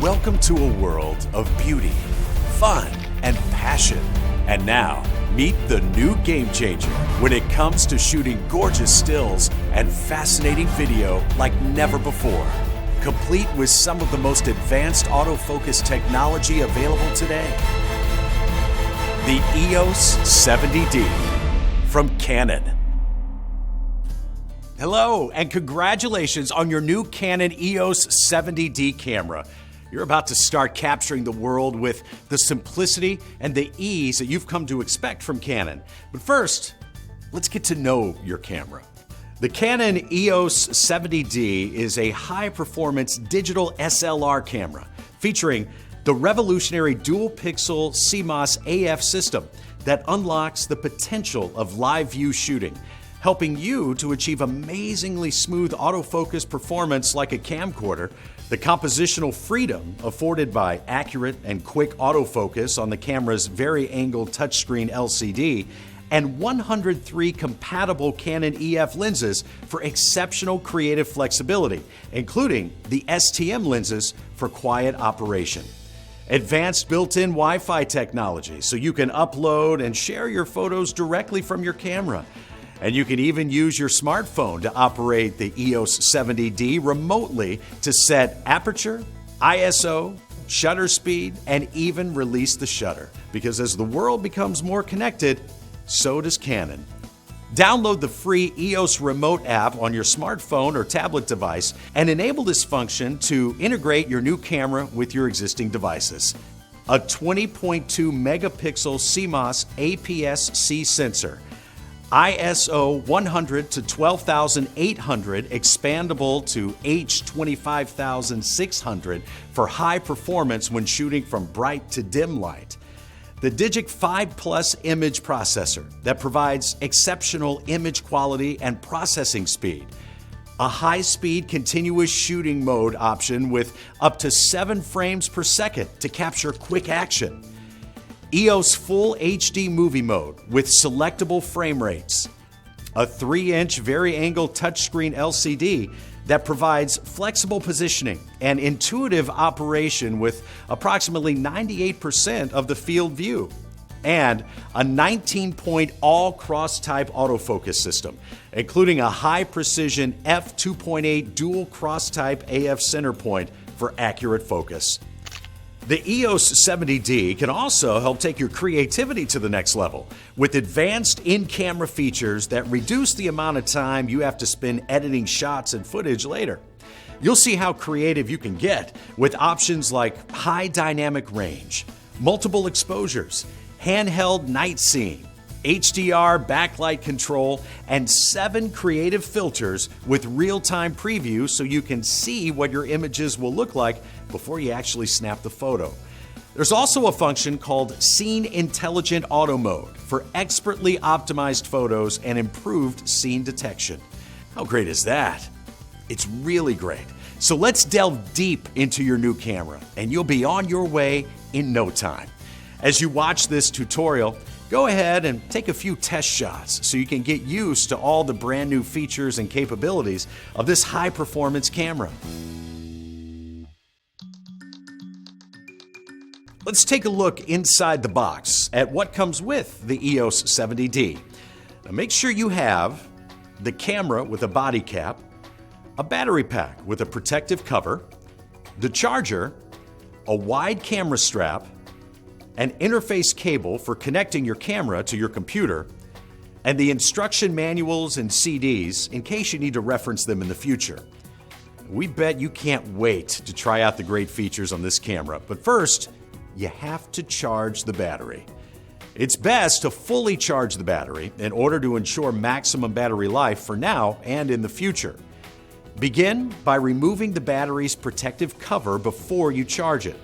Welcome to a world of beauty, fun, and passion. And now, meet the new game changer when it comes to shooting gorgeous stills and fascinating video like never before. Complete with some of the most advanced autofocus technology available today. The EOS 70D from Canon. Hello, and congratulations on your new Canon EOS 70D camera. You're about to start capturing the world with the simplicity and the ease that you've come to expect from Canon. But first, let's get to know your camera. The Canon EOS 70D is a high-performance digital SLR camera featuring the revolutionary dual-pixel CMOS AF system that unlocks the potential of live view shooting, helping you to achieve amazingly smooth autofocus performance like a camcorder, the compositional freedom afforded by accurate and quick autofocus on the camera's vari-angle touchscreen LCD, and 103 compatible Canon EF lenses for exceptional creative flexibility, including the STM lenses for quiet operation. Advanced built-in Wi-Fi technology so you can upload and share your photos directly from your camera. And you can even use your smartphone to operate the EOS 70D remotely to set aperture, ISO, shutter speed, and even release the shutter. Because as the world becomes more connected, so does Canon. Download the free EOS Remote app on your smartphone or tablet device and enable this function to integrate your new camera with your existing devices. A 20.2 megapixel CMOS APS-C sensor, ISO 100 to 12,800, expandable to H25600 for high performance when shooting from bright to dim light. The Digic 5 Plus image processor that provides exceptional image quality and processing speed. A high-speed continuous shooting mode option with up to 7 frames per second to capture quick action. EOS Full HD Movie Mode with selectable frame rates. A 3-inch vari-angle touchscreen LCD that provides flexible positioning and intuitive operation with approximately 98% of the field view. And a 19-point all-cross-type autofocus system, including a high-precision f2.8 dual cross-type AF center point for accurate focus. The EOS 70D can also help take your creativity to the next level with advanced in-camera features that reduce the amount of time you have to spend editing shots and footage later. You'll see how creative you can get with options like high dynamic range, multiple exposures, handheld night scene, HDR backlight control, and 7 creative filters with real-time preview so you can see what your images will look like before you actually snap the photo. There's also a function called Scene Intelligent Auto Mode for expertly optimized photos and improved scene detection. How great is that? It's really great. So let's delve deep into your new camera, and you'll be on your way in no time. As you watch this tutorial, go ahead and take a few test shots so you can get used to all the brand new features and capabilities of this high-performance camera. Let's take a look inside the box at what comes with the EOS 70D. Now make sure you have the camera with a body cap, a battery pack with a protective cover, the charger, a wide camera strap, an interface cable for connecting your camera to your computer, and the instruction manuals and CDs in case you need to reference them in the future. We bet you can't wait to try out the great features on this camera, but first, you have to charge the battery. It's best to fully charge the battery in order to ensure maximum battery life for now and in the future. Begin by removing the battery's protective cover before you charge it.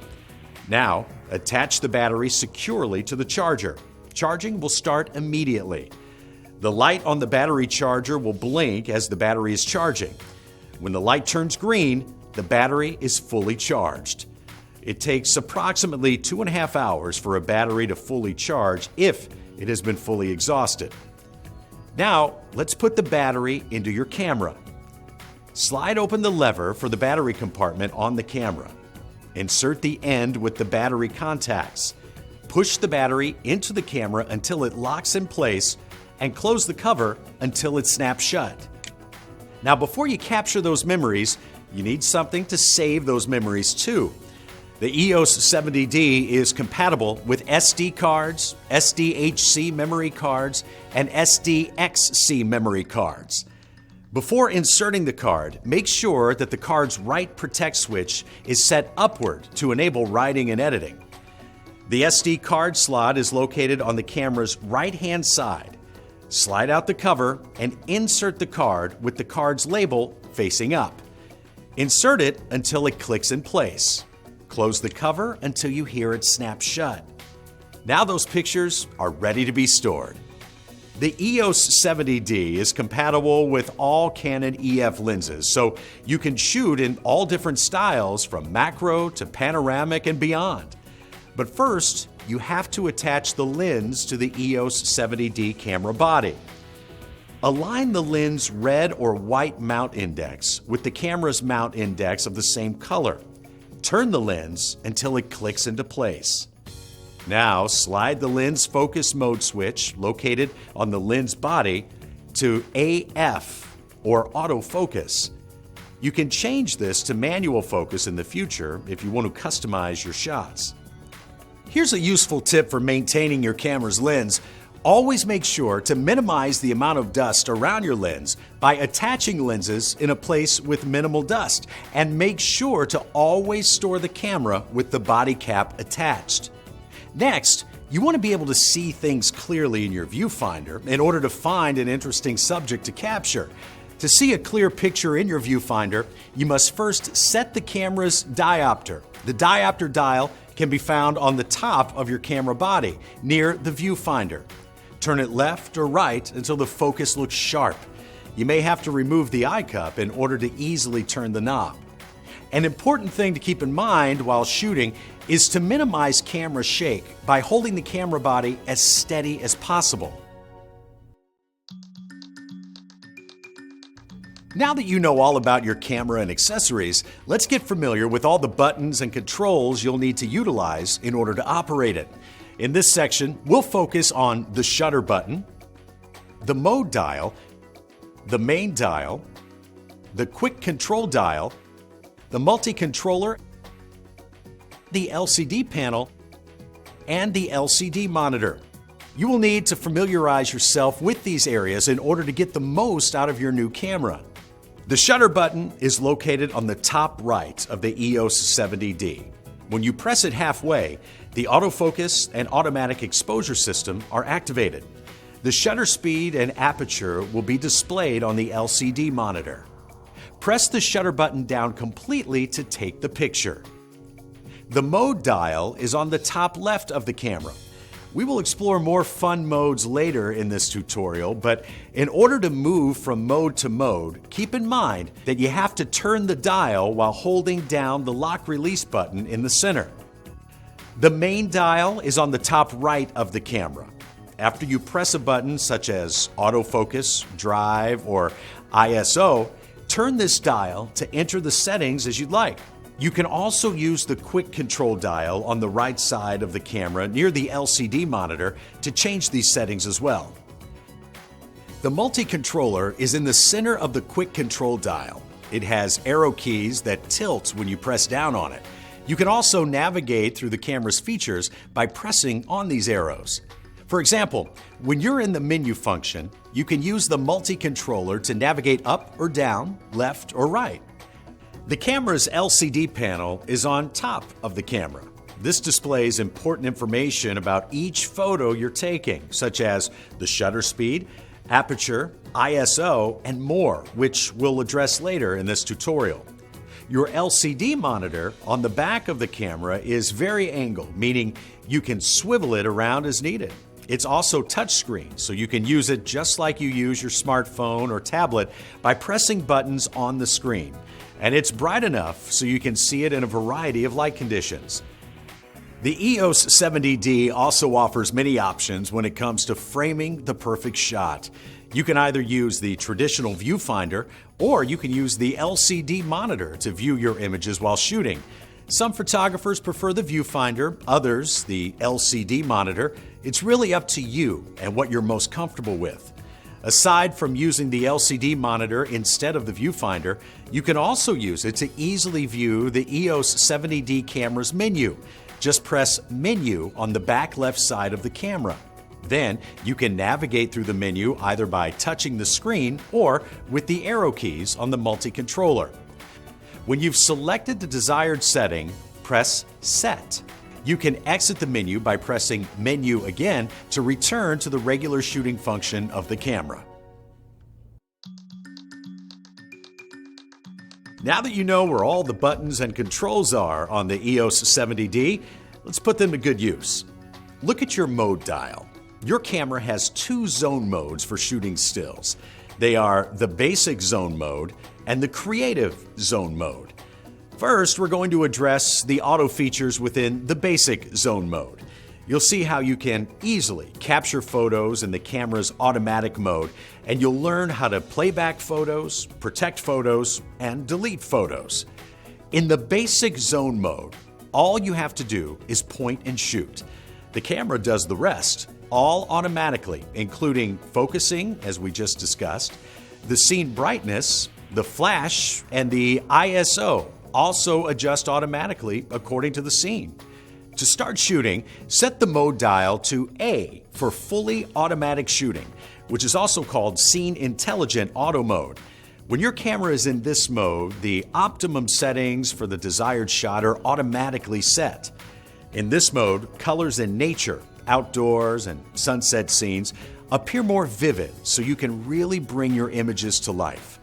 Now, attach the battery securely to the charger. Charging will start immediately. The light on the battery charger will blink as the battery is charging. When the light turns green, the battery is fully charged. It takes approximately 2.5 hours for a battery to fully charge if it has been fully exhausted. Now, let's put the battery into your camera. Slide open the lever for the battery compartment on the camera. Insert the end with the battery contacts. Push the battery into the camera until it locks in place and close the cover until it snaps shut. Now, before you capture those memories, you need something to save those memories too. The EOS 70D is compatible with SD cards, SDHC memory cards, and SDXC memory cards. Before inserting the card, make sure that the card's write protect switch is set upward to enable writing and editing. The SD card slot is located on the camera's right-hand side. Slide out the cover and insert the card with the card's label facing up. Insert it until it clicks in place. Close the cover until you hear it snap shut. Now those pictures are ready to be stored. The EOS 70D is compatible with all Canon EF lenses, so you can shoot in all different styles from macro to panoramic and beyond. But first, you have to attach the lens to the EOS 70D camera body. Align the lens red or white mount index with the camera's mount index of the same color. Turn the lens until it clicks into place. Now slide the lens focus mode switch located on the lens body to AF or autofocus. You can change this to manual focus in the future if you want to customize your shots. Here's a useful tip for maintaining your camera's lens. Always make sure to minimize the amount of dust around your lens by attaching lenses in a place with minimal dust, and make sure to always store the camera with the body cap attached. Next, you want to be able to see things clearly in your viewfinder in order to find an interesting subject to capture. To see a clear picture in your viewfinder, you must first set the camera's diopter. The diopter dial can be found on the top of your camera body, near the viewfinder. Turn it left or right until the focus looks sharp. You may have to remove the eye cup in order to easily turn the knob. An important thing to keep in mind while shooting is to minimize camera shake by holding the camera body as steady as possible. Now that you know all about your camera and accessories, let's get familiar with all the buttons and controls you'll need to utilize in order to operate it. In this section, we'll focus on the shutter button, the mode dial, the main dial, the quick control dial, the multi-controller, the LCD panel, and the LCD monitor. You will need to familiarize yourself with these areas in order to get the most out of your new camera. The shutter button is located on the top right of the EOS 70D. When you press it halfway, the autofocus and automatic exposure system are activated. The shutter speed and aperture will be displayed on the LCD monitor. Press the shutter button down completely to take the picture. The mode dial is on the top left of the camera. We will explore more fun modes later in this tutorial, but in order to move from mode to mode, keep in mind that you have to turn the dial while holding down the lock release button in the center. The main dial is on the top right of the camera. After you press a button such as autofocus, drive, or ISO, turn this dial to enter the settings as you'd like. You can also use the quick control dial on the right side of the camera near the LCD monitor to change these settings as well. The multi-controller is in the center of the quick control dial. It has arrow keys that tilt when you press down on it. You can also navigate through the camera's features by pressing on these arrows. For example, when you're in the menu function, you can use the multi-controller to navigate up or down, left or right. The camera's LCD panel is on top of the camera. This displays important information about each photo you're taking, such as the shutter speed, aperture, ISO, and more, which we'll address later in this tutorial. Your LCD monitor on the back of the camera is vari-angled, meaning you can swivel it around as needed. It's also touchscreen, so you can use it just like you use your smartphone or tablet by pressing buttons on the screen. And it's bright enough so you can see it in a variety of light conditions. The EOS 70D also offers many options when it comes to framing the perfect shot. You can either use the traditional viewfinder or you can use the LCD monitor to view your images while shooting. Some photographers prefer the viewfinder, others the LCD monitor. It's really up to you and what you're most comfortable with. Aside from using the LCD monitor instead of the viewfinder, you can also use it to easily view the EOS 70D camera's menu. Just press Menu on the back left side of the camera. Then you can navigate through the menu either by touching the screen or with the arrow keys on the multi-controller. When you've selected the desired setting, press Set. You can exit the menu by pressing Menu again to return to the regular shooting function of the camera. Now that you know where all the buttons and controls are on the EOS 70D, let's put them to good use. Look at your mode dial. Your camera has two zone modes for shooting stills. They are the basic zone mode and the creative zone mode. First, we're going to address the auto features within the basic zone mode. You'll see how you can easily capture photos in the camera's automatic mode, and you'll learn how to play back photos, protect photos, and delete photos. In the basic zone mode, all you have to do is point and shoot. The camera does the rest, all automatically, including focusing, as we just discussed, the scene brightness, the flash, and the ISO also adjust automatically according to the scene. To start shooting, set the mode dial to A for fully automatic shooting, which is also called Scene Intelligent Auto Mode. When your camera is in this mode, the optimum settings for the desired shot are automatically set. In this mode, colors in nature, outdoors, and sunset scenes appear more vivid, so you can really bring your images to life.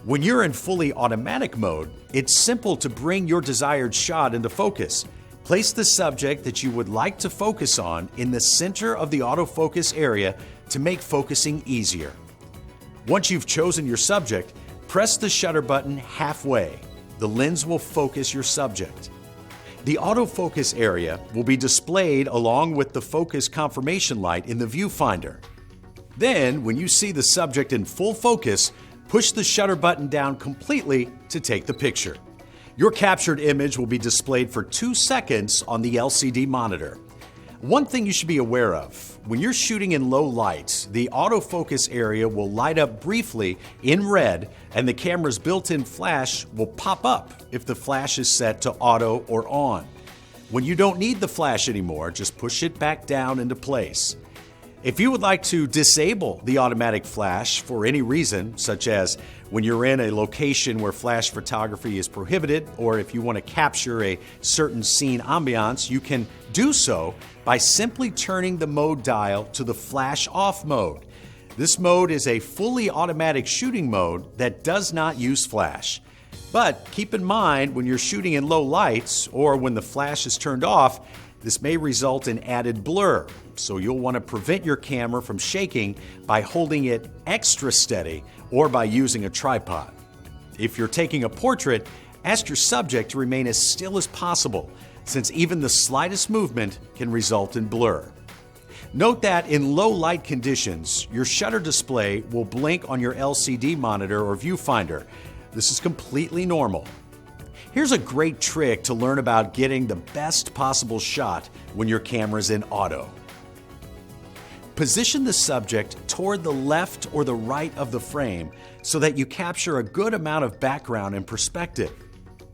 When you're in fully automatic mode, it's simple to bring your desired shot into focus. Place the subject that you would like to focus on in the center of the autofocus area to make focusing easier. Once you've chosen your subject, press the shutter button halfway. The lens will focus your subject. The autofocus area will be displayed along with the focus confirmation light in the viewfinder. Then, when you see the subject in full focus, push the shutter button down completely to take the picture. Your captured image will be displayed for 2 seconds on the LCD monitor. One thing you should be aware of, when you're shooting in low light, the autofocus area will light up briefly in red and the camera's built-in flash will pop up if the flash is set to auto or on. When you don't need the flash anymore, just push it back down into place. If you would like to disable the automatic flash for any reason, such as when you're in a location where flash photography is prohibited, or if you want to capture a certain scene ambiance, you can do so by simply turning the mode dial to the flash off mode. This mode is a fully automatic shooting mode that does not use flash. But keep in mind, when you're shooting in low lights or when the flash is turned off, this may result in added blur, so you'll want to prevent your camera from shaking by holding it extra steady or by using a tripod. If you're taking a portrait, ask your subject to remain as still as possible, since even the slightest movement can result in blur. Note that in low light conditions, your shutter display will blink on your LCD monitor or viewfinder. This is completely normal. Here's a great trick to learn about getting the best possible shot when your camera's in auto. Position the subject toward the left or the right of the frame so that you capture a good amount of background and perspective.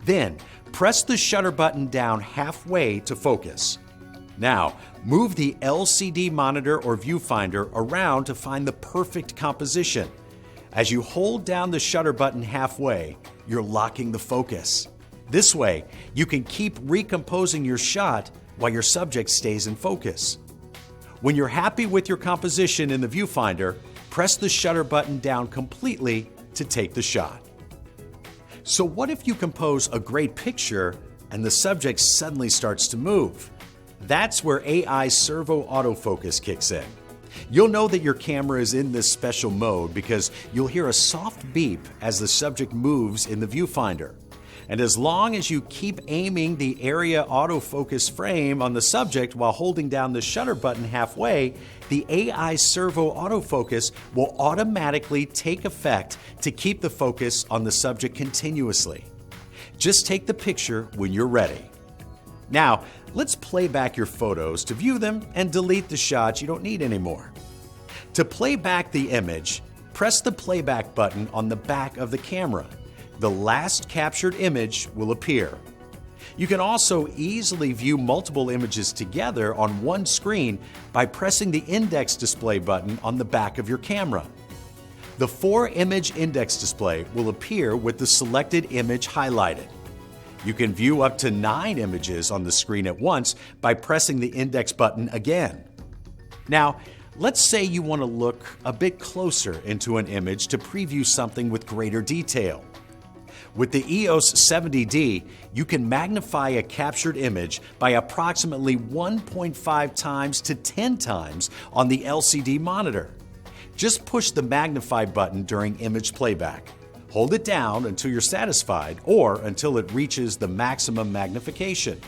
Then, press the shutter button down halfway to focus. Now, move the LCD monitor or viewfinder around to find the perfect composition. As you hold down the shutter button halfway, you're locking the focus. This way, you can keep recomposing your shot while your subject stays in focus. When you're happy with your composition in the viewfinder, press the shutter button down completely to take the shot. So what if you compose a great picture and the subject suddenly starts to move? That's where AI servo autofocus kicks in. You'll know that your camera is in this special mode because you'll hear a soft beep as the subject moves in the viewfinder. And as long as you keep aiming the area autofocus frame on the subject while holding down the shutter button halfway, the AI servo autofocus will automatically take effect to keep the focus on the subject continuously. Just take the picture when you're ready. Now, let's play back your photos to view them and delete the shots you don't need anymore. To play back the image, press the playback button on the back of the camera. The last captured image will appear. You can also easily view multiple images together on one screen by pressing the index display button on the back of your camera. The 4-image index display will appear with the selected image highlighted. You can view up to 9 images on the screen at once by pressing the index button again. Now, let's say you want to look a bit closer into an image to preview something with greater detail. With the EOS 70D, you can magnify a captured image by approximately 1.5 times to 10 times on the LCD monitor. Just push the magnify button during image playback. Hold it down until you're satisfied or until it reaches the maximum magnification.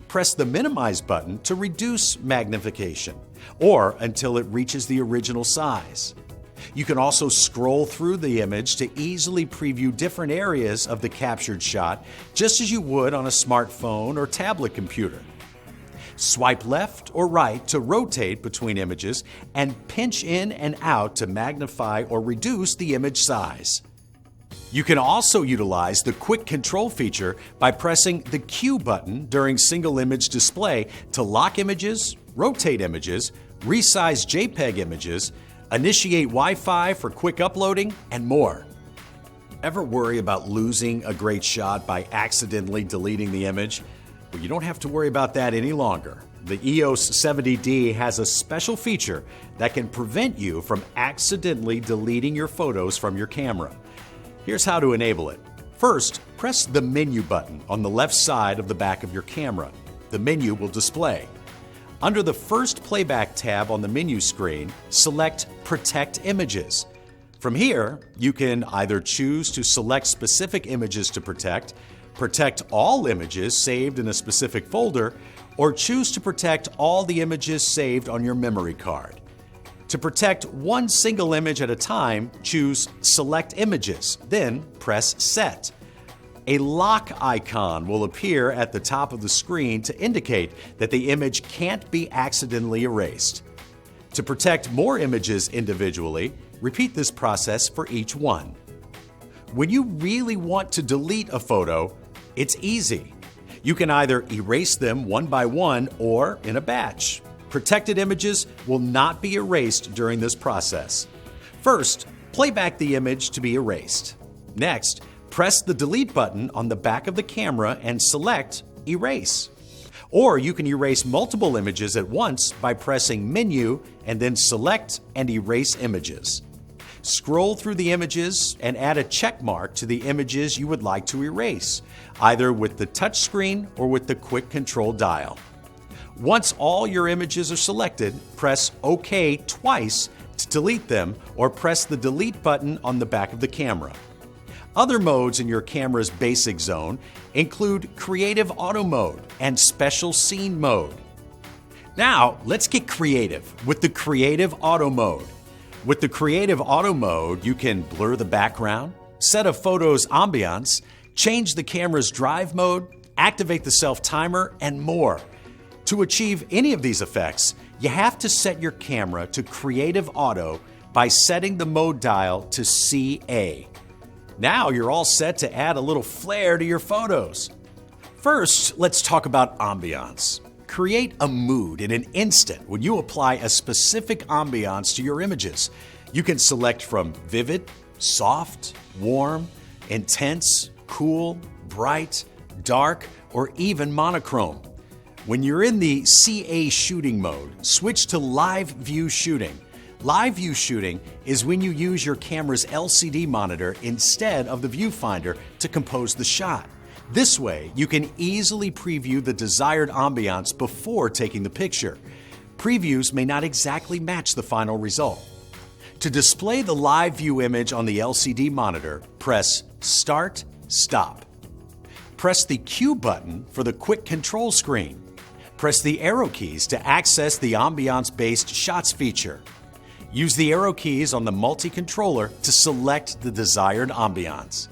Press the minimize button to reduce magnification or until it reaches the original size. You can also scroll through the image to easily preview different areas of the captured shot, just as you would on a smartphone or tablet computer. Swipe left or right to rotate between images and pinch in and out to magnify or reduce the image size. You can also utilize the quick control feature by pressing the Q button during single image display to lock images, rotate images, resize JPEG images, initiate Wi-Fi for quick uploading, and more. Ever worry about losing a great shot by accidentally deleting the image? Well, you don't have to worry about that any longer. The EOS 70D has a special feature that can prevent you from accidentally deleting your photos from your camera. Here's how to enable it. First, press the menu button on the left side of the back of your camera. The menu will display. Under the first playback tab on the menu screen, select Protect Images. From here, you can either choose to select specific images to protect all images saved in a specific folder, or choose to protect all the images saved on your memory card. To protect one single image at a time, choose Select Images, then press Set. A lock icon will appear at the top of the screen to indicate that the image can't be accidentally erased. To protect more images individually, repeat this process for each one. When you really want to delete a photo, it's easy. You can either erase them one by one or in a batch. Protected images will not be erased during this process. First, play back the image to be erased. Next, press the delete button on the back of the camera and select Erase. Or you can erase multiple images at once by pressing Menu and then Select and Erase Images. Scroll through the images and add a check mark to the images you would like to erase, either with the touch screen or with the quick control dial. Once all your images are selected, press OK twice to delete them or press the delete button on the back of the camera. Other modes in your camera's basic zone include Creative Auto Mode and Special Scene Mode. Now, let's get creative with the Creative Auto Mode. With the Creative Auto Mode, you can blur the background, set a photo's ambiance, change the camera's drive mode, activate the self-timer, and more. To achieve any of these effects, you have to set your camera to Creative Auto by setting the mode dial to CA. Now you're all set to add a little flair to your photos. First, let's talk about ambiance. Create a mood in an instant when you apply a specific ambiance to your images. You can select from vivid, soft, warm, intense, cool, bright, dark, or even monochrome. When you're in the CA shooting mode, switch to Live View Shooting. Live View Shooting is when you use your camera's LCD monitor instead of the viewfinder to compose the shot. This way, you can easily preview the desired ambiance before taking the picture. Previews may not exactly match the final result. To display the live view image on the LCD monitor, press Start, Stop. Press the Q button for the quick control screen. Press the arrow keys to access the ambiance-based shots feature. Use the arrow keys on the multi-controller to select the desired ambiance.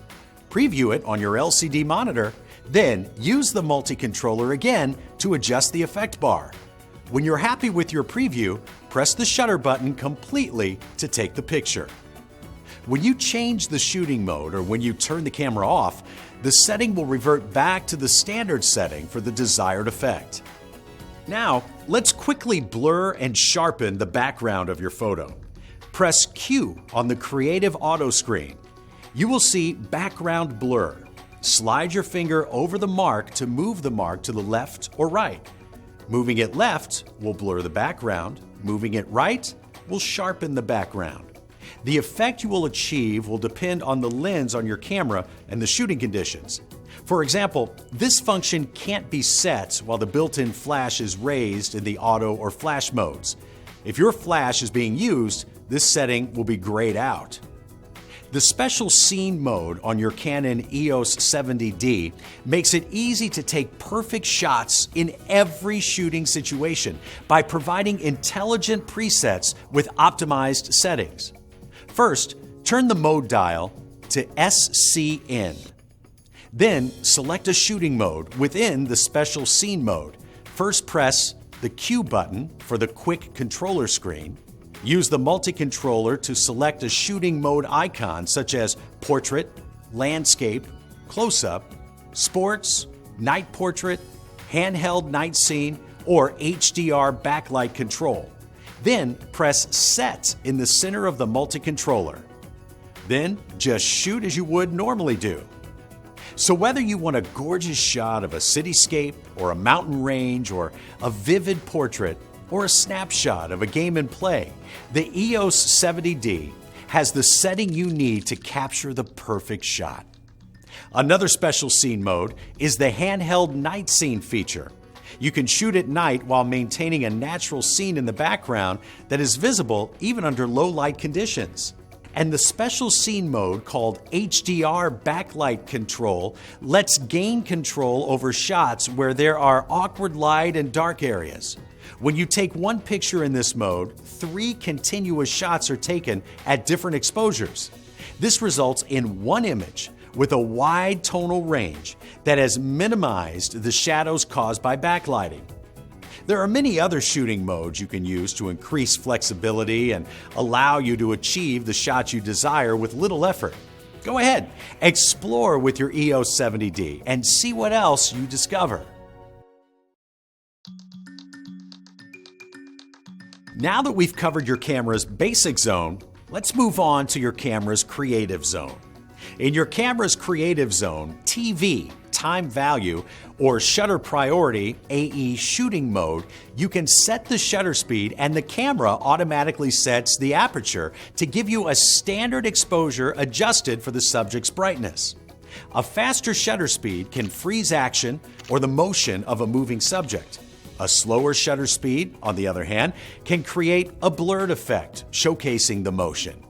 Preview it on your LCD monitor, then use the multi-controller again to adjust the effect bar. When you're happy with your preview, press the shutter button completely to take the picture. When you change the shooting mode or when you turn the camera off, the setting will revert back to the standard setting for the desired effect. Now, let's quickly blur and sharpen the background of your photo. Press Q on the Creative Auto screen. You will see Background Blur. Slide your finger over the mark to move the mark to the left or right. Moving it left will blur the background. Moving it right will sharpen the background. The effect you will achieve will depend on the lens on your camera and the shooting conditions. For example, this function can't be set while the built-in flash is raised in the auto or flash modes. If your flash is being used, this setting will be grayed out. The special scene mode on your Canon EOS 70D makes it easy to take perfect shots in every shooting situation by providing intelligent presets with optimized settings. First, turn the mode dial to SCN. Then select a shooting mode within the special scene mode. First press the Q button for the quick controller screen. Use the multi-controller to select a shooting mode icon such as Portrait, Landscape, Close-Up, Sports, Night Portrait, Handheld Night Scene, or HDR Backlight Control. Then press Set in the center of the multi-controller. Then just shoot as you would normally do. So whether you want a gorgeous shot of a cityscape or a mountain range or a vivid portrait or a snapshot of a game and play, the EOS 70D has the setting you need to capture the perfect shot. Another special scene mode is the Handheld Night Scene feature. You can shoot at night while maintaining a natural scene in the background that is visible even under low light conditions. And the special scene mode called HDR Backlight Control lets gain control over shots where there are awkward light and dark areas. When you take one picture in this mode, 3 continuous shots are taken at different exposures. This results in one image with a wide tonal range that has minimized the shadows caused by backlighting. There are many other shooting modes you can use to increase flexibility and allow you to achieve the shots you desire with little effort. Go ahead, explore with your EOS 70D and see what else you discover. Now that we've covered your camera's basic zone, let's move on to your camera's creative zone. In your camera's creative zone, TV, time value, or shutter priority, AE shooting mode, you can set the shutter speed and the camera automatically sets the aperture to give you a standard exposure adjusted for the subject's brightness. A faster shutter speed can freeze action or the motion of a moving subject. A slower shutter speed, on the other hand, can create a blurred effect, showcasing the motion.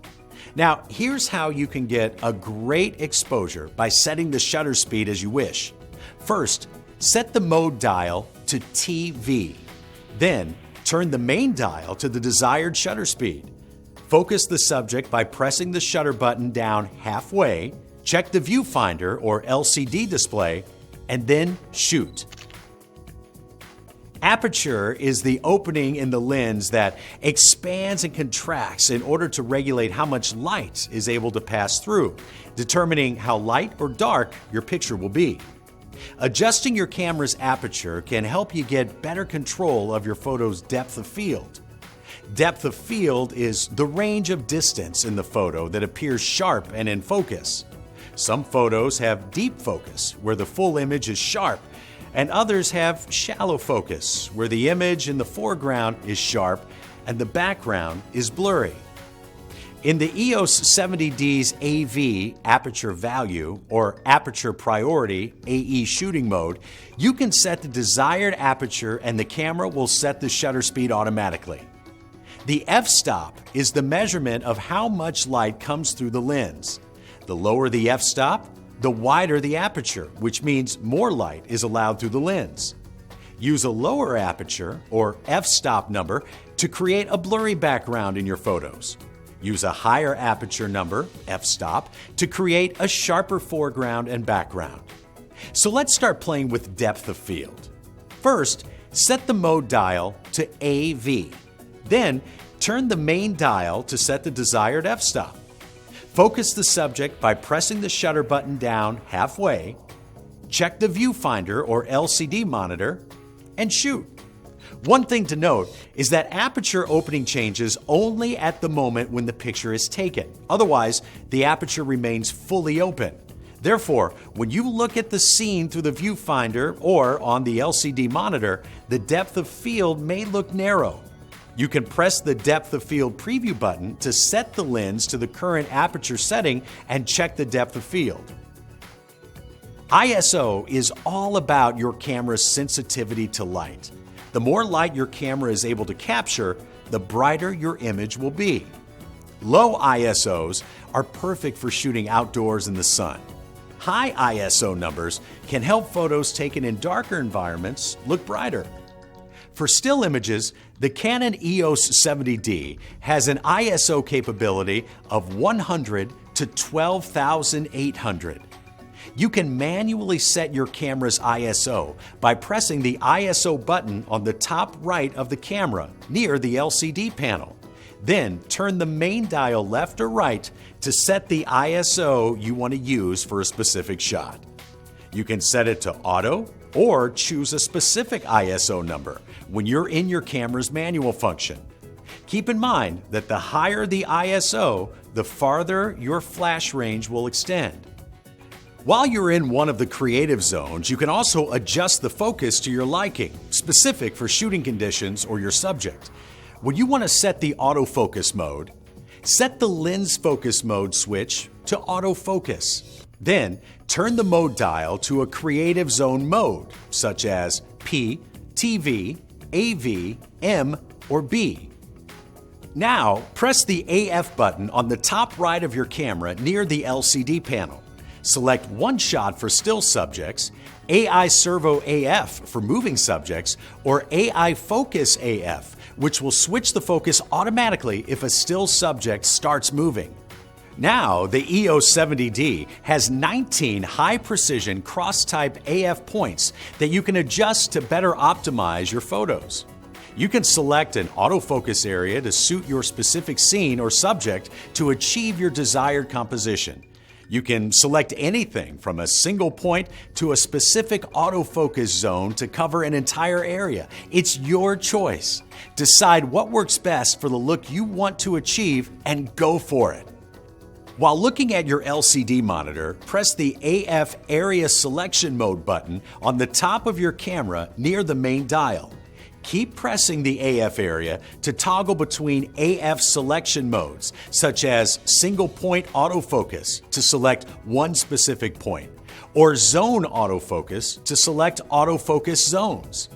Now, here's how you can get a great exposure by setting the shutter speed as you wish. First, set the mode dial to TV. Then, turn the main dial to the desired shutter speed. Focus the subject by pressing the shutter button down halfway, check the viewfinder or LCD display, and then shoot. Aperture is the opening in the lens that expands and contracts in order to regulate how much light is able to pass through, determining how light or dark your picture will be. Adjusting your camera's aperture can help you get better control of your photo's depth of field. Depth of field is the range of distance in the photo that appears sharp and in focus. Some photos have deep focus, where the full image is sharp, and others have shallow focus, where the image in the foreground is sharp and the background is blurry. In the EOS 70D's AV aperture value or aperture priority AE shooting mode, you can set the desired aperture and the camera will set the shutter speed automatically. The f-stop is the measurement of how much light comes through the lens. The lower the f-stop, the wider the aperture, which means more light is allowed through the lens. Use a lower aperture or f-stop number to create a blurry background in your photos. Use a higher aperture number, f-stop, to create a sharper foreground and background. So let's start playing with depth of field. First, set the mode dial to AV. Then, turn the main dial to set the desired f-stop. Focus the subject by pressing the shutter button down halfway, check the viewfinder or LCD monitor, and shoot. One thing to note is that aperture opening changes only at the moment when the picture is taken. Otherwise, the aperture remains fully open. Therefore, when you look at the scene through the viewfinder or on the LCD monitor, the depth of field may look narrow. You can press the depth of field preview button to set the lens to the current aperture setting and check the depth of field. ISO is all about your camera's sensitivity to light. The more light your camera is able to capture, the brighter your image will be. Low ISOs are perfect for shooting outdoors in the sun. High ISO numbers can help photos taken in darker environments look brighter. For still images, the Canon EOS 70D has an ISO capability of 100 to 12,800. You can manually set your camera's ISO by pressing the ISO button on the top right of the camera near the LCD panel. Then turn the main dial left or right to set the ISO you want to use for a specific shot. You can set it to auto or choose a specific ISO number when you're in your camera's manual function. Keep in mind that the higher the ISO, the farther your flash range will extend. While you're in one of the creative zones, you can also adjust the focus to your liking, specific for shooting conditions or your subject. When you want to set the autofocus mode, set the lens focus mode switch to autofocus. Then, turn the mode dial to a creative zone mode, such as P, TV, AV, M, or B. Now, press the AF button on the top right of your camera near the LCD panel. Select one shot for still subjects, AI Servo AF for moving subjects, or AI Focus AF, which will switch the focus automatically if a still subject starts moving. Now, the EOS 70D has 19 high-precision cross-type AF points that you can adjust to better optimize your photos. You can select an autofocus area to suit your specific scene or subject to achieve your desired composition. You can select anything from a single point to a specific autofocus zone to cover an entire area. It's your choice. Decide what works best for the look you want to achieve and go for it. While looking at your LCD monitor, press the AF Area Selection Mode button on the top of your camera near the main dial. Keep pressing the AF area to toggle between AF selection modes, such as single point autofocus to select one specific point, or zone autofocus to select autofocus zones.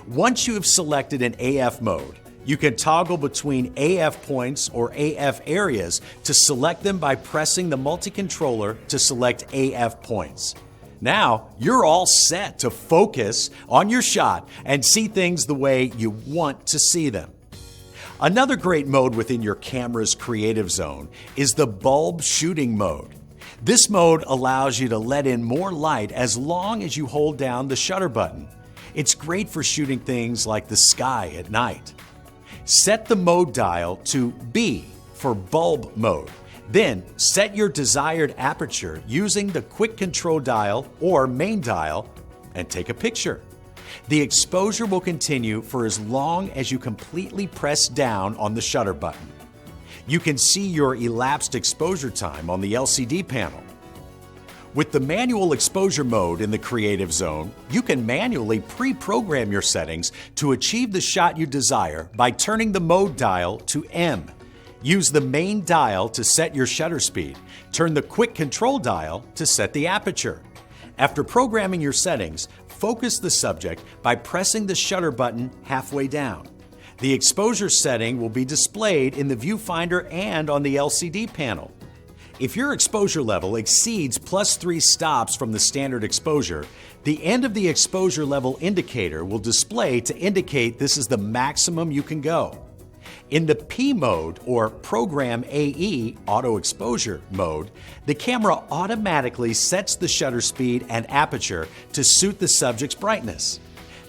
Once you have selected an AF mode, you can toggle between AF points or AF areas to select them by pressing the multi-controller to select AF points. Now, you're all set to focus on your shot and see things the way you want to see them. Another great mode within your camera's creative zone is the bulb shooting mode. This mode allows you to let in more light as long as you hold down the shutter button. It's great for shooting things like the sky at night. Set the mode dial to B for bulb mode. Then set your desired aperture using the quick control dial or main dial and take a picture. The exposure will continue for as long as you completely press down on the shutter button. You can see your elapsed exposure time on the LCD panel. With the manual exposure mode in the creative zone, you can manually pre-program your settings to achieve the shot you desire by turning the mode dial to M. Use the main dial to set your shutter speed. Turn the quick control dial to set the aperture. After programming your settings, focus the subject by pressing the shutter button halfway down. The exposure setting will be displayed in the viewfinder and on the LCD panel. If your exposure level exceeds +3 stops from the standard exposure, the end of the exposure level indicator will display to indicate this is the maximum you can go. In the P mode, or Program AE Auto Exposure mode, the camera automatically sets the shutter speed and aperture to suit the subject's brightness.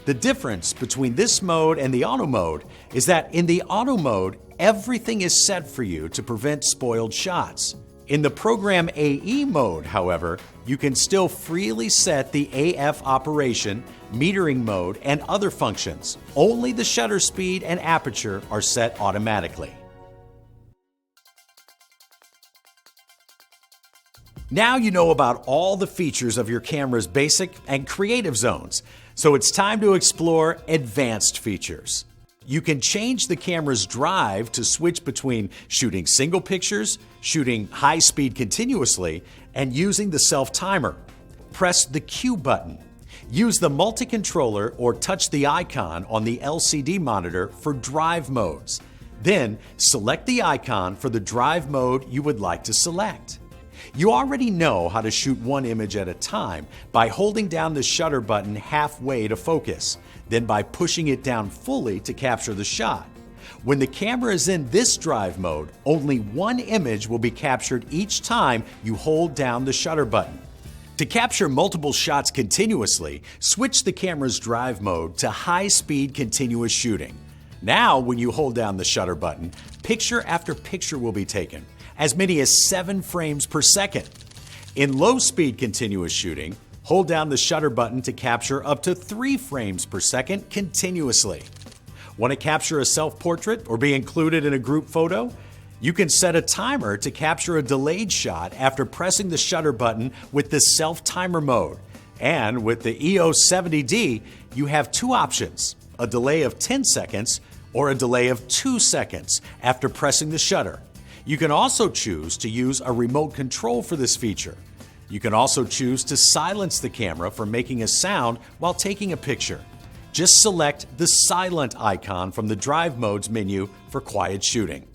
The difference between this mode and the auto mode is that in the auto mode, everything is set for you to prevent spoiled shots. In the Program AE mode, however, you can still freely set the AF operation, metering mode, and other functions. Only the shutter speed and aperture are set automatically. Now you know about all the features of your camera's basic and creative zones, so it's time to explore advanced features. You can change the camera's drive to switch between shooting single pictures, shooting high speed continuously, and using the self-timer. Press the Q button. Use the multi-controller or touch the icon on the LCD monitor for drive modes. Then select the icon for the drive mode you would like to select. You already know how to shoot one image at a time by holding down the shutter button halfway to focus, then by pushing it down fully to capture the shot. When the camera is in this drive mode, only one image will be captured each time you hold down the shutter button. To capture multiple shots continuously, switch the camera's drive mode to high-speed continuous shooting. Now, when you hold down the shutter button, picture after picture will be taken, as many as 7 frames per second. In low-speed continuous shooting, hold down the shutter button to capture up to 3 frames per second continuously. Want to capture a self-portrait or be included in a group photo? You can set a timer to capture a delayed shot after pressing the shutter button with the self-timer mode. And with the EOS 70D, you have 2 options, a delay of 10 seconds or a delay of 2 seconds after pressing the shutter. You can also choose to use a remote control for this feature. You can also choose to silence the camera from making a sound while taking a picture. Just select the silent icon from the drive modes menu for quiet shooting.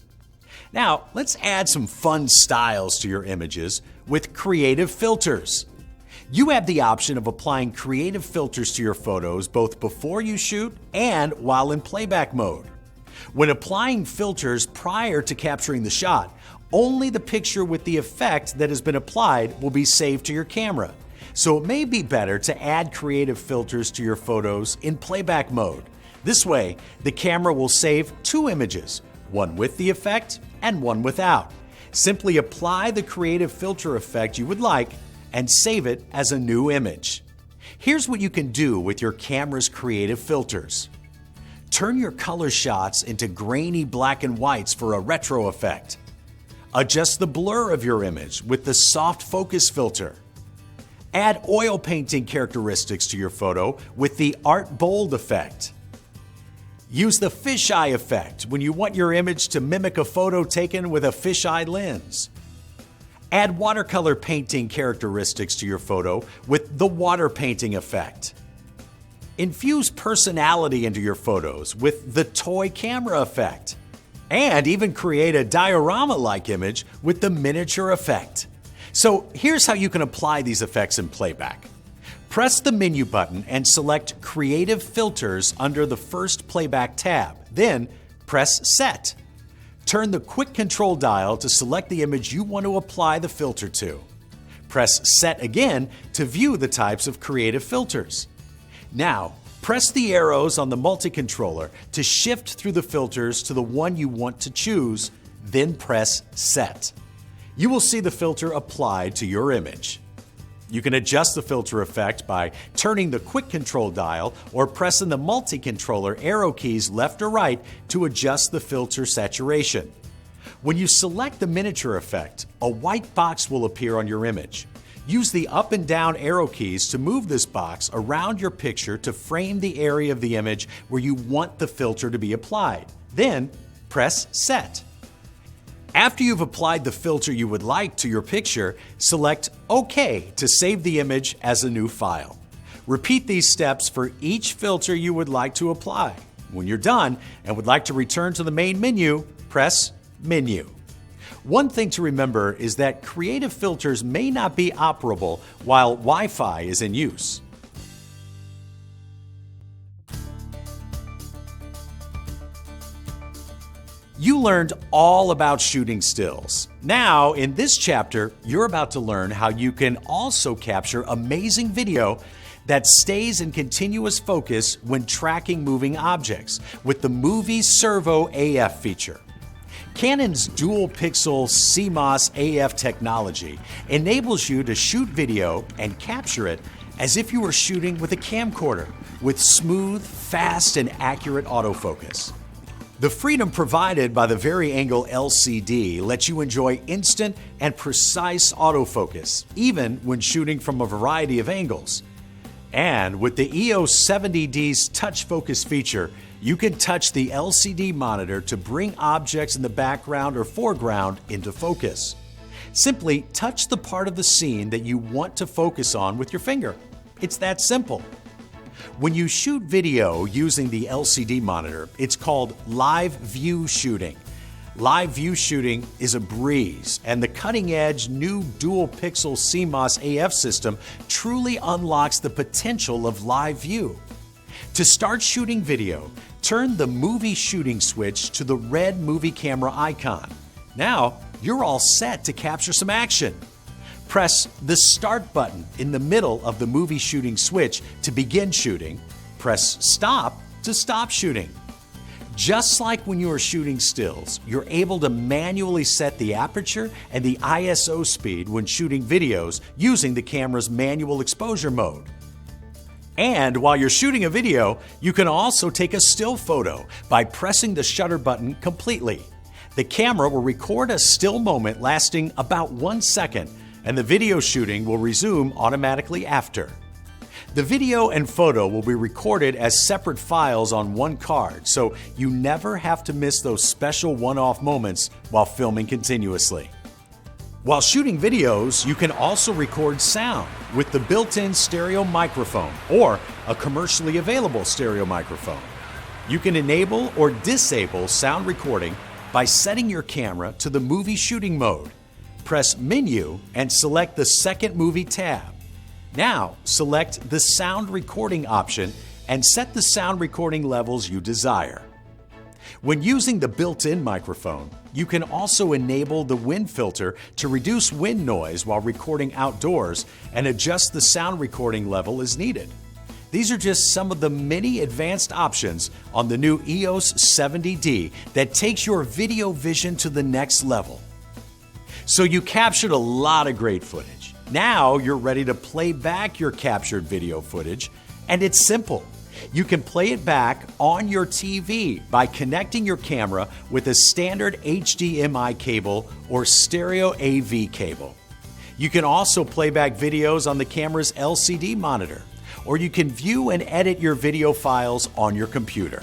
Now, let's add some fun styles to your images with creative filters. You have the option of applying creative filters to your photos both before you shoot and while in playback mode. When applying filters prior to capturing the shot, only the picture with the effect that has been applied will be saved to your camera. So it may be better to add creative filters to your photos in playback mode. This way, the camera will save 2 images, one with the effect and one without. Simply apply the creative filter effect you would like and save it as a new image. Here's what you can do with your camera's creative filters. Turn your color shots into grainy black and whites for a retro effect. Adjust the blur of your image with the soft focus filter. Add oil painting characteristics to your photo with the Art Bold effect. Use the fisheye effect when you want your image to mimic a photo taken with a fisheye lens. Add watercolor painting characteristics to your photo with the water painting effect. Infuse personality into your photos with the toy camera effect. And even create a diorama-like image with the miniature effect. So here's how you can apply these effects in playback. Press the menu button and select Creative Filters under the first playback tab. Then press Set. Turn the quick control dial to select the image you want to apply the filter to. Press Set again to view the types of creative filters. Now, press the arrows on the multi-controller to shift through the filters to the one you want to choose, then press Set. You will see the filter applied to your image. You can adjust the filter effect by turning the quick control dial or pressing the multi-controller arrow keys left or right to adjust the filter saturation. When you select the miniature effect, a white box will appear on your image. Use the up and down arrow keys to move this box around your picture to frame the area of the image where you want the filter to be applied. Then press Set. After you've applied the filter you would like to your picture, select OK to save the image as a new file. Repeat these steps for each filter you would like to apply. When you're done and would like to return to the main menu, press Menu. One thing to remember is that creative filters may not be operable while Wi-Fi is in use. You learned all about shooting stills. Now, in this chapter, you're about to learn how you can also capture amazing video that stays in continuous focus when tracking moving objects with the Movie Servo AF feature. Canon's dual-pixel CMOS AF technology enables you to shoot video and capture it as if you were shooting with a camcorder with smooth, fast, and accurate autofocus. The freedom provided by the Vari-Angle LCD lets you enjoy instant and precise autofocus, even when shooting from a variety of angles. And with the EOS 70D's touch focus feature, you can touch the LCD monitor to bring objects in the background or foreground into focus. Simply touch the part of the scene that you want to focus on with your finger. It's that simple. When you shoot video using the LCD monitor, it's called live view shooting. Live view shooting is a breeze, and the cutting-edge new dual-pixel CMOS AF system truly unlocks the potential of live view. To start shooting video, turn the movie shooting switch to the red movie camera icon. Now, you're all set to capture some action. Press the Start button in the middle of the movie shooting switch to begin shooting. Press Stop to stop shooting. Just like when you are shooting stills, you're able to manually set the aperture and the ISO speed when shooting videos using the camera's manual exposure mode. And while you're shooting a video, you can also take a still photo by pressing the shutter button completely. The camera will record a still moment lasting about 1 second, and the video shooting will resume automatically after. The video and photo will be recorded as separate files on one card, so you never have to miss those special one-off moments while filming continuously. While shooting videos, you can also record sound with the built-in stereo microphone or a commercially available stereo microphone. You can enable or disable sound recording by setting your camera to the movie shooting mode. Press Menu and select the second movie tab. Now, select the sound recording option and set the sound recording levels you desire. When using the built-in microphone, you can also enable the wind filter to reduce wind noise while recording outdoors and adjust the sound recording level as needed. These are just some of the many advanced options on the new EOS 70D that takes your video vision to the next level. So you captured a lot of great footage. Now you're ready to play back your captured video footage, and it's simple. You can play it back on your TV by connecting your camera with a standard HDMI cable or stereo AV cable. You can also play back videos on the camera's LCD monitor, or you can view and edit your video files on your computer.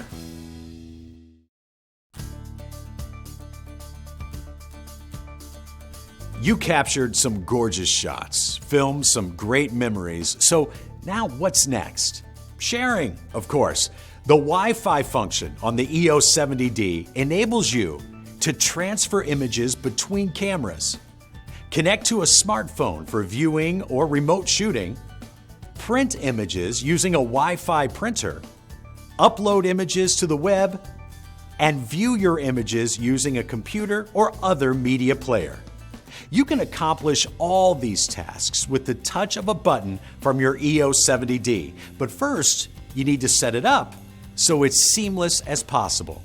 You captured some gorgeous shots, filmed some great memories, so now what's next? Sharing, of course. The Wi-Fi function on the EOS 70D enables you to transfer images between cameras, connect to a smartphone for viewing or remote shooting, print images using a Wi-Fi printer, upload images to the web, and view your images using a computer or other media player. You can accomplish all these tasks with the touch of a button from your EOS 70D, but first, you need to set it up so it's seamless as possible.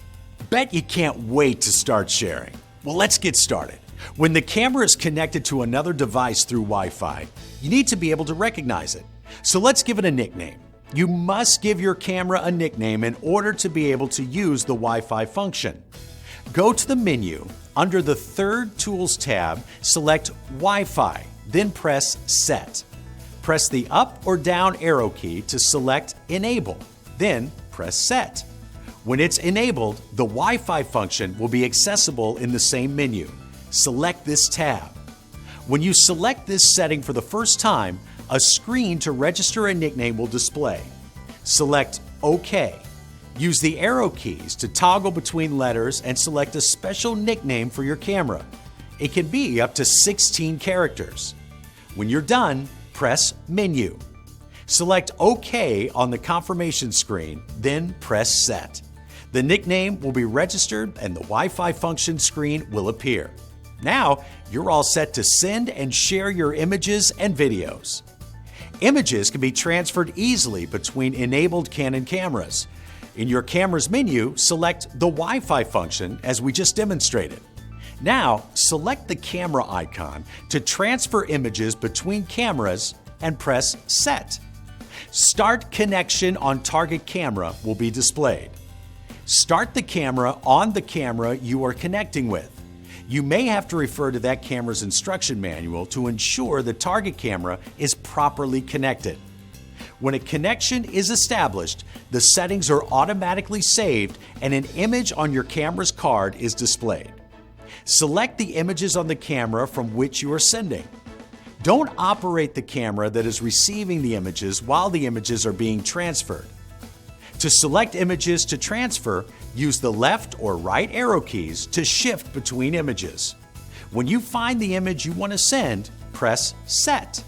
Bet you can't wait to start sharing. Well, let's get started. When the camera is connected to another device through Wi-Fi, you need to be able to recognize it. So let's give it a nickname. You must give your camera a nickname in order to be able to use the Wi-Fi function. Go to the menu. Under the third Tools tab, select Wi-Fi, then press Set. Press the up or down arrow key to select Enable, then press Set. When it's enabled, the Wi-Fi function will be accessible in the same menu. Select this tab. When you select this setting for the first time, a screen to register a nickname will display. Select OK. Use the arrow keys to toggle between letters and select a special nickname for your camera. It can be up to 16 characters. When you're done, press Menu. Select OK on the confirmation screen, then press Set. The nickname will be registered and the Wi-Fi function screen will appear. Now, you're all set to send and share your images and videos. Images can be transferred easily between enabled Canon cameras. In your camera's menu, select the Wi-Fi function as we just demonstrated. Now, select the camera icon to transfer images between cameras and press Set. Start connection on target camera will be displayed. Start the camera on the camera you are connecting with. You may have to refer to that camera's instruction manual to ensure the target camera is properly connected. When a connection is established, the settings are automatically saved and an image on your camera's card is displayed. Select the images on the camera from which you are sending. Don't operate the camera that is receiving the images while the images are being transferred. To select images to transfer, use the left or right arrow keys to shift between images. When you find the image you want to send, press Set.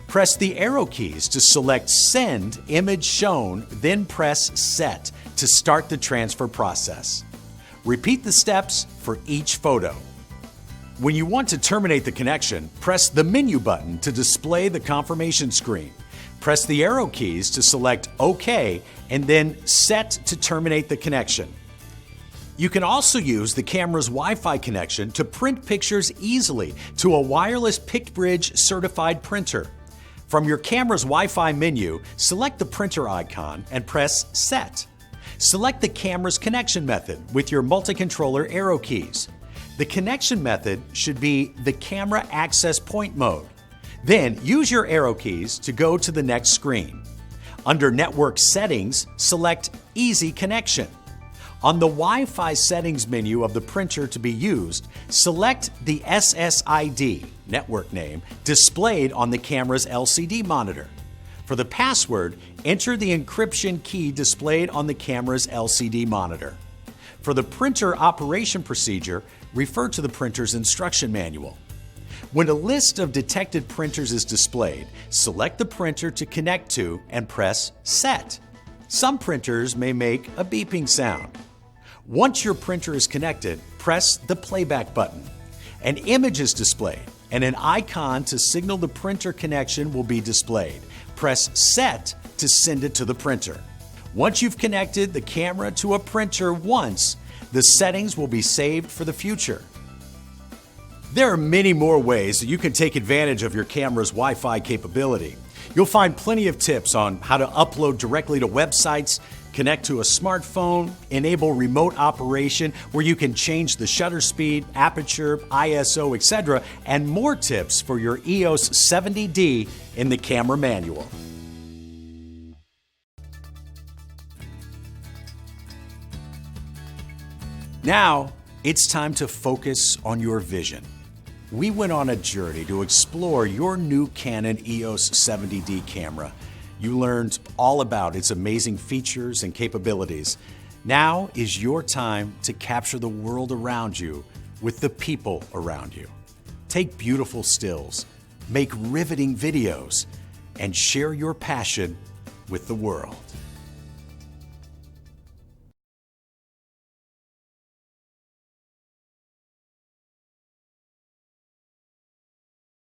Press the arrow keys to select Send Image Shown, then press Set to start the transfer process. Repeat the steps for each photo. When you want to terminate the connection, press the menu button to display the confirmation screen. Press the arrow keys to select OK and then Set to terminate the connection. You can also use the camera's Wi-Fi connection to print pictures easily to a wireless PictBridge certified printer. From your camera's Wi-Fi menu, select the printer icon and press Set. Select the camera's connection method with your multi-controller arrow keys. The connection method should be the camera access point mode. Then use your arrow keys to go to the next screen. Under Network Settings, select Easy Connection. On the Wi-Fi settings menu of the printer to be used, select the SSID, network name, displayed on the camera's LCD monitor. For the password, enter the encryption key displayed on the camera's LCD monitor. For the printer operation procedure, refer to the printer's instruction manual. When a list of detected printers is displayed, select the printer to connect to and press Set. Some printers may make a beeping sound. Once your printer is connected, press the playback button. An image is displayed and an icon to signal the printer connection will be displayed. Press Set to send it to the printer. Once you've connected the camera to a printer once, the settings will be saved for the future. There are many more ways that you can take advantage of your camera's Wi-Fi capability. You'll find plenty of tips on how to upload directly to websites, connect to a smartphone, enable remote operation where you can change the shutter speed, aperture, ISO, etc., and more tips for your EOS 70D in the camera manual. Now, it's time to focus on your vision. We went on a journey to explore your new Canon EOS 70D camera. You learned all about its amazing features and capabilities. Now is your time to capture the world around you with the people around you. Take beautiful stills, make riveting videos, and share your passion with the world.